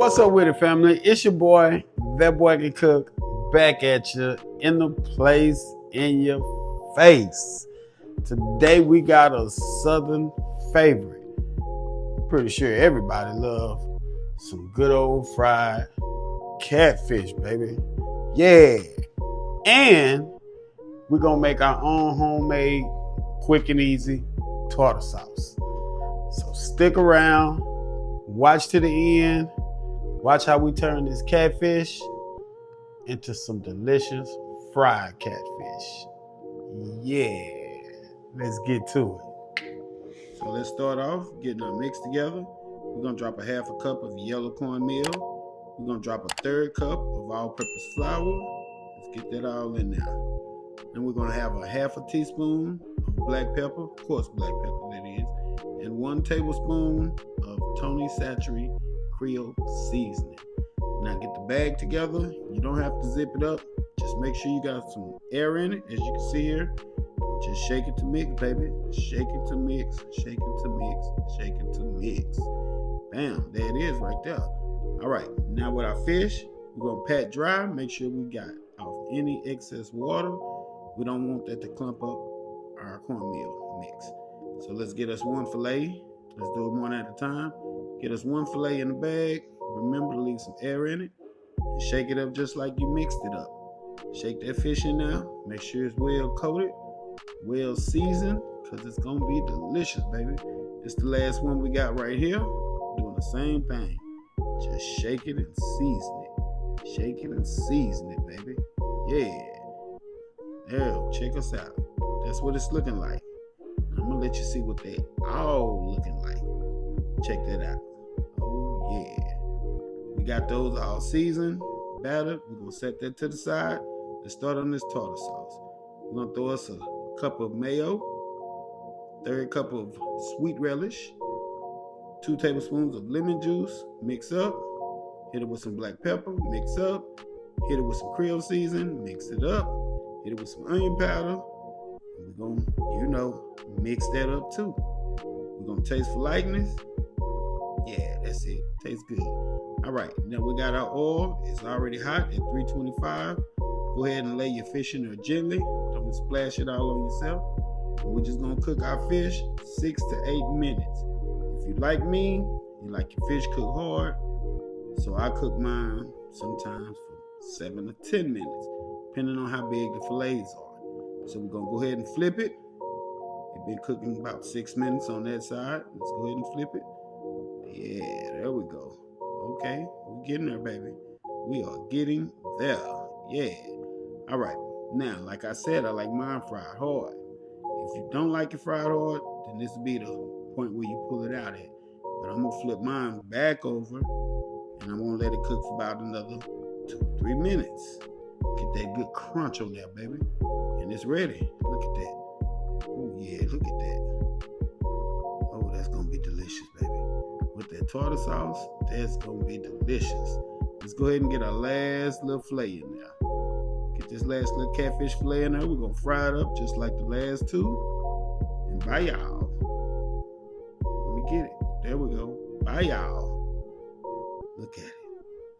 What's up with it, family? It's your boy, That Boy Can Cook, back at you in the place in your face. Today we got a southern favorite. I'm pretty sure everybody loves some good old fried catfish, baby. Yeah. And we're gonna make our own homemade, quick and easy tartar sauce. So stick around, watch to the end. Watch how we turn this catfish into some delicious fried catfish. Yeah, let's get to it. So let's start off getting our mix together. We're gonna drop a half a cup of yellow cornmeal. We're gonna drop a third cup of all-purpose flour. Let's get that all in there. Then we're gonna have a half a teaspoon of black pepper, of course black pepper that is, and 1 tablespoon of Tony Chachere creole seasoning. Now get the bag together. You don't have to zip it up. Just make sure you got some air in it, as you can see here. Just shake it to mix, baby. Shake it to mix, shake it to mix, shake it to mix. Bam, there it is right there. All right, now with our fish, we're gonna pat dry. Make sure we got off any excess water. We don't want that to clump up our cornmeal mix. So let's get us 1 fillet. Let's do it one at a time. Get us 1 fillet in the bag. Remember to leave some air in it. And shake it up just like you mixed it up. Shake that fish in there. Make sure it's well coated, well seasoned, because it's going to be delicious, baby. It's the last one we got right here. Doing the same thing. Just shake it and season it. Shake it and season it, baby. Yeah. There, check us out. That's what it's looking like. I'm gonna let you see what they all looking like. Check that out. Oh yeah. We got those all seasoned, battered. We're gonna set that to the side. Let's start on this tartar sauce. We're gonna throw us a cup of mayo, 1/3 cup of sweet relish, 2 tablespoons of lemon juice, mix up, hit it with some black pepper, mix up, hit it with some creole seasoning, mix it up, hit it with some onion powder. We're gonna, mix that up too. We're gonna taste for likeness. Yeah, that's it. Tastes good. All right, now we got our oil. It's already hot at 325. Go ahead and lay your fish in there gently. Don't splash it all on yourself. And we're just gonna cook our fish 6 to 8 minutes. If you like me, you like your fish cooked hard. So I cook mine sometimes for 7 to 10 minutes, depending on how big the fillets are. So we're gonna go ahead and flip it. It's been cooking about 6 minutes on that side. Let's go ahead and flip it. Yeah, there we go. Okay, we're getting there, baby. We are getting there. Yeah. All right. Now, like I said, I like mine fried hard. If you don't like it fried hard, then this will be the point where you pull it out at. But I'm gonna flip mine back over, and I'm gonna let it cook for about another 2-3 minutes. Get that good crunch on there, baby. And it's ready. Look at that. Oh yeah, look at that. Oh, that's gonna be delicious, baby. With that tartar sauce, that's gonna be delicious. Let's go ahead and get our last little fillet in there. Get this last little catfish fillet in there. We're gonna fry it up just like the last two. And bye y'all. Let me get it. There we go. Bye y'all. Look at it.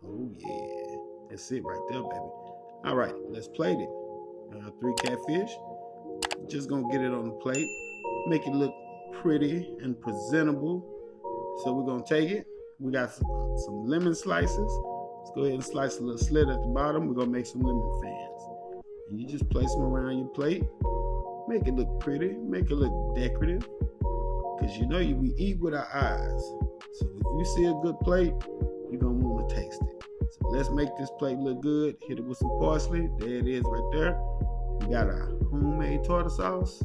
Oh yeah. That's it right there, baby. All right, let's plate it. 3 catfish. Just gonna get it on the plate. Make it look pretty and presentable. So we're gonna take it. We got some lemon slices. Let's go ahead and slice a little slit at the bottom. We're gonna make some lemon fans. And you just place them around your plate. Make it look pretty. Make it look decorative. Because we eat with our eyes. So if you see a good plate, you're gonna want to taste it. So let's make this plate look good. Hit it with some parsley. There it is right there. We got our homemade tartar sauce.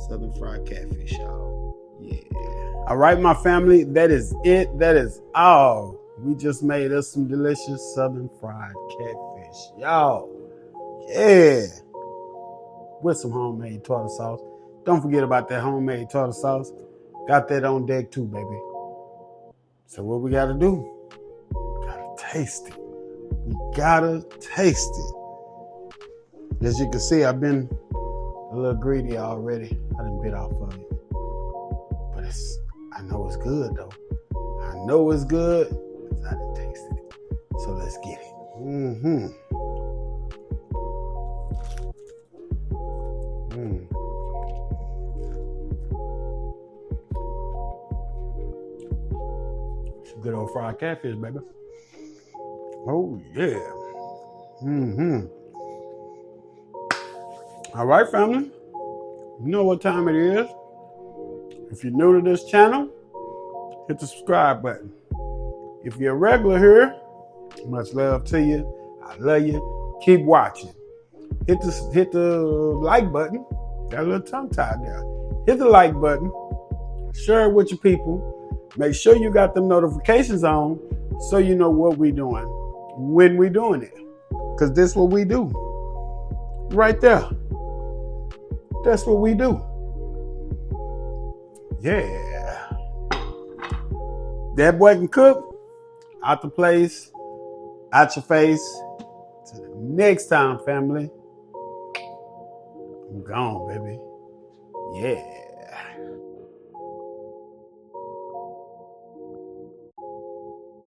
Southern fried catfish, y'all. Yeah. All right, my family. That is it. That is all. We just made us some delicious southern fried catfish. Y'all. Yeah. With some homemade tartar sauce. Don't forget about that homemade tartar sauce. Got that on deck too, baby. So what we gotta do? Taste it. We gotta taste it. As you can see, I've been a little greedy already. I done bit off of it. But I know it's good though. I know it's good. I done tasted it. So let's get it. Mm-hmm. Good old fried catfish, baby. Oh, yeah. Mm-hmm. All right, family. You know what time it is. If you're new to this channel, hit the subscribe button. If you're a regular here, much love to you. I love you. Keep watching. Hit the like button. Got a little tongue tied there. Hit the like button. Share it with your people. Make sure you got the notifications on so you know what we're doing, when we're doing it. Because this is what we do. Right there. That's what we do. Yeah. That boy can cook. Out the place. Out your face. Till the next time, family. I'm gone, baby. Yeah.